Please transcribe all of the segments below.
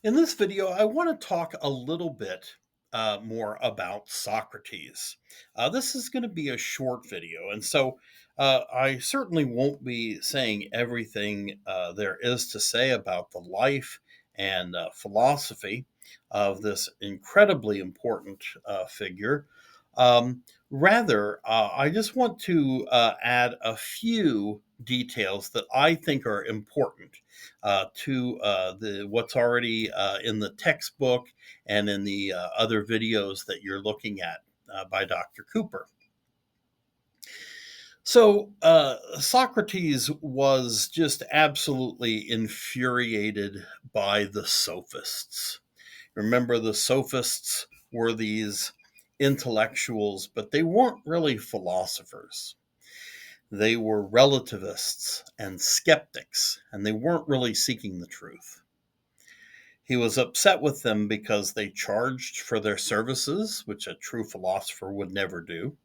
In this video, I want to talk a little bit more about Socrates. This is going to be a short video, and so I certainly won't be saying everything there is to say about the life and philosophy of this incredibly important figure. Rather, I just want to add a few details that I think are important to the what's already in the textbook and in the other videos that you're looking at by Dr. Cooper. So Socrates was just absolutely infuriated by the sophists. Remember, the sophists were these intellectuals, but they weren't really philosophers. They were relativists and skeptics, and they weren't really seeking the truth. He was upset with them because they charged for their services, which a true philosopher would never do,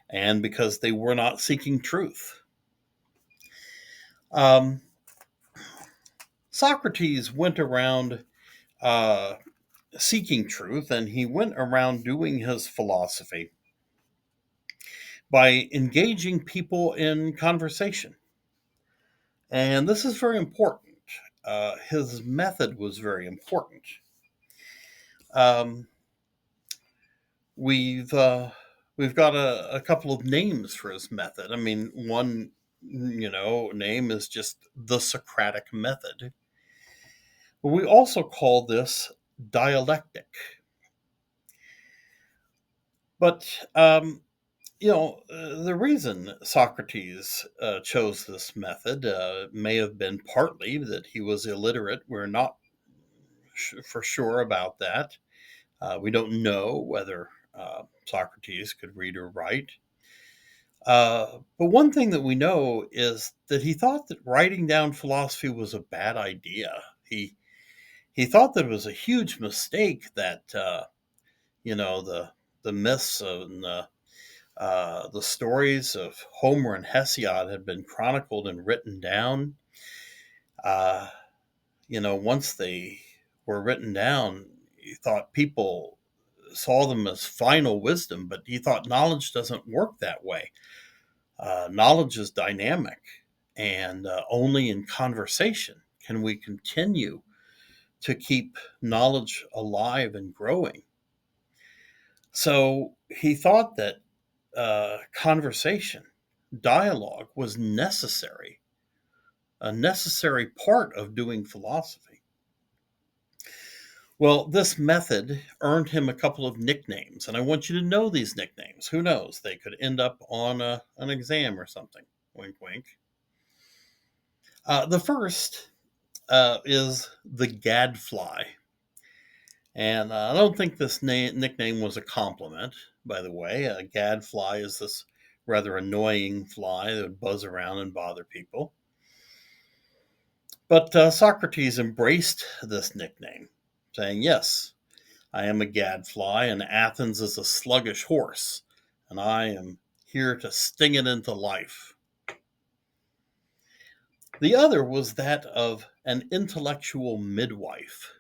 and because they were not seeking truth. Um, Socrates went around uh, seeking truth, and he went around doing his philosophy by engaging people in conversation. And this is very important. His method was very important. Um, we've uh, we've got a couple of names for his method. I mean, one name is just the Socratic method. We also call this dialectic. But the reason Socrates chose this method may have been partly that he was illiterate. We're not for sure about that. We don't know whether Socrates could read or write. But one thing that we know is that he thought that writing down philosophy was a bad idea. He thought that it was a huge mistake that the myths and the stories of Homer and Hesiod had been chronicled and written down. Uh, once they were written down, he thought people saw them as final wisdom, but he thought knowledge doesn't work that way. Knowledge is dynamic, and only in conversation can we continue to keep knowledge alive and growing. So he thought that conversation, dialogue was necessary, a necessary part of doing philosophy. Well, this method earned him a couple of nicknames, and I want you to know these nicknames. Who knows? They could end up on an exam or something. Wink, wink. The first is the gadfly. And I don't think this nickname was a compliment, by the way. A gadfly is this rather annoying fly that would buzz around and bother people. But Socrates embraced this nickname, saying, "Yes, I am a gadfly, and Athens is a sluggish horse, and I am here to sting it into life." The other was that of an intellectual midwife.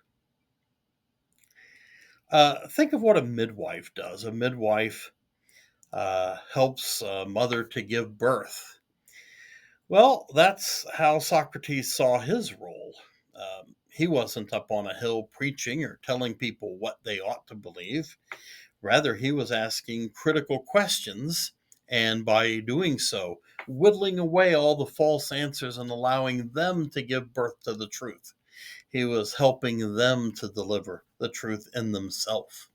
Think of what a midwife does. A midwife helps a mother to give birth. Well, that's how Socrates saw his role. He wasn't up on a hill preaching or telling people what they ought to believe. Rather, he was asking critical questions, and by doing so, whittling away all the false answers and allowing them to give birth to the truth. He was helping them to deliver the truth in themselves.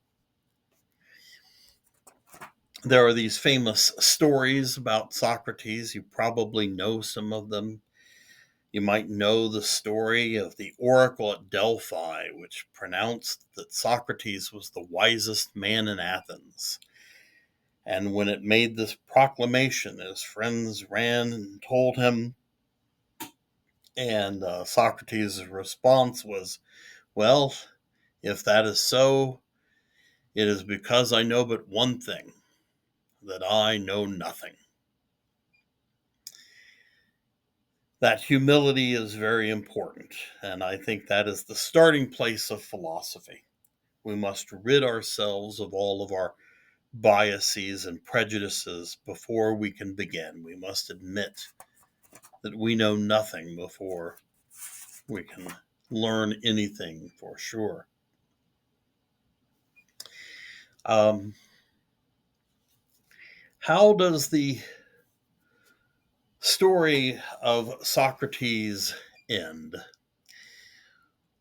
There are these famous stories about Socrates. You probably know some of them. You might know the story of the oracle at Delphi, which pronounced that Socrates was the wisest man in Athens. And when it made this proclamation, his friends ran and told him, and Socrates' response was, "Well, if that is so, it is because I know but one thing, that I know nothing." that humility is very important. And I think that is the starting place of philosophy. We must rid ourselves of all of our biases and prejudices before we can begin. We must admit that we know nothing before we can learn anything for sure. Um, how does the story of Socrates end?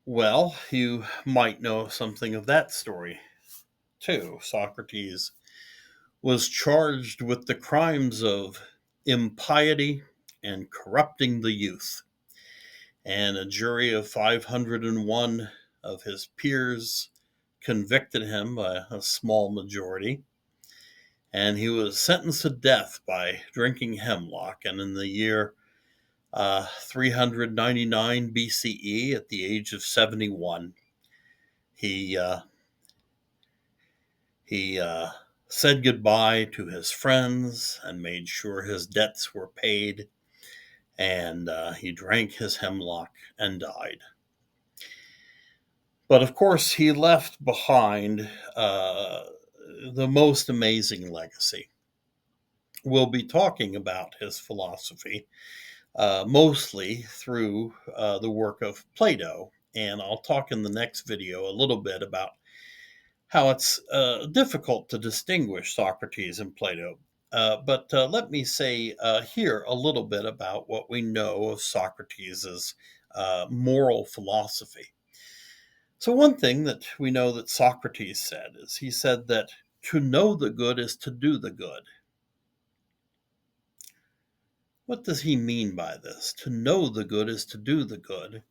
Well, you might know something of that story too. Socrates was charged with the crimes of impiety and corrupting the youth, and a jury of 501 of his peers convicted him by a small majority, and he was sentenced to death by drinking hemlock. And in the year 399 BCE, at the age of 71, he he said goodbye to his friends and made sure his debts were paid, and he drank his hemlock and died. But of course, he left behind the most amazing legacy. We'll be talking about his philosophy mostly through the work of Plato. And I'll talk in the next video a little bit about how it's difficult to distinguish Socrates and Plato. But let me say here a little bit about what we know of Socrates' moral philosophy. So, one thing that we know that Socrates said is he said that to know the good is to do the good. What does he mean by this? To know the good is to do the good.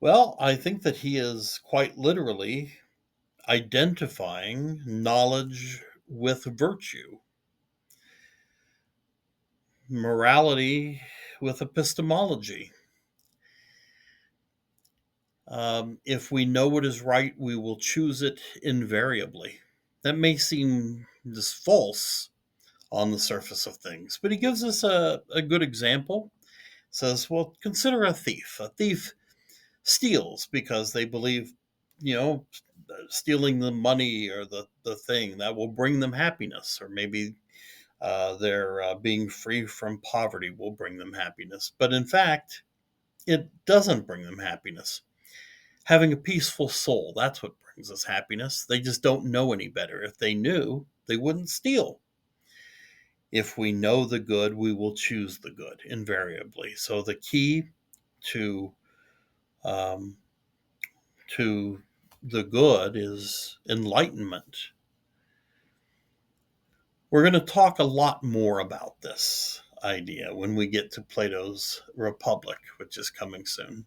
Well, I think that he is quite literally identifying knowledge with virtue, morality with epistemology. If we know what is right, we will choose it invariably. That may seem just false on the surface of things, but he gives us a good example. Says, well, consider a thief. A thief steals because they believe, you know, stealing the money or the thing that will bring them happiness, or maybe their being free from poverty will bring them happiness. But in fact, it doesn't bring them happiness. Having a peaceful soul, that's what brings us happiness. They just don't know any better. If they knew, they wouldn't steal. If we know the good, we will choose the good invariably. So the key to um, to the good is enlightenment. We're going to talk a lot more about this idea when we get to Plato's Republic, which is coming soon.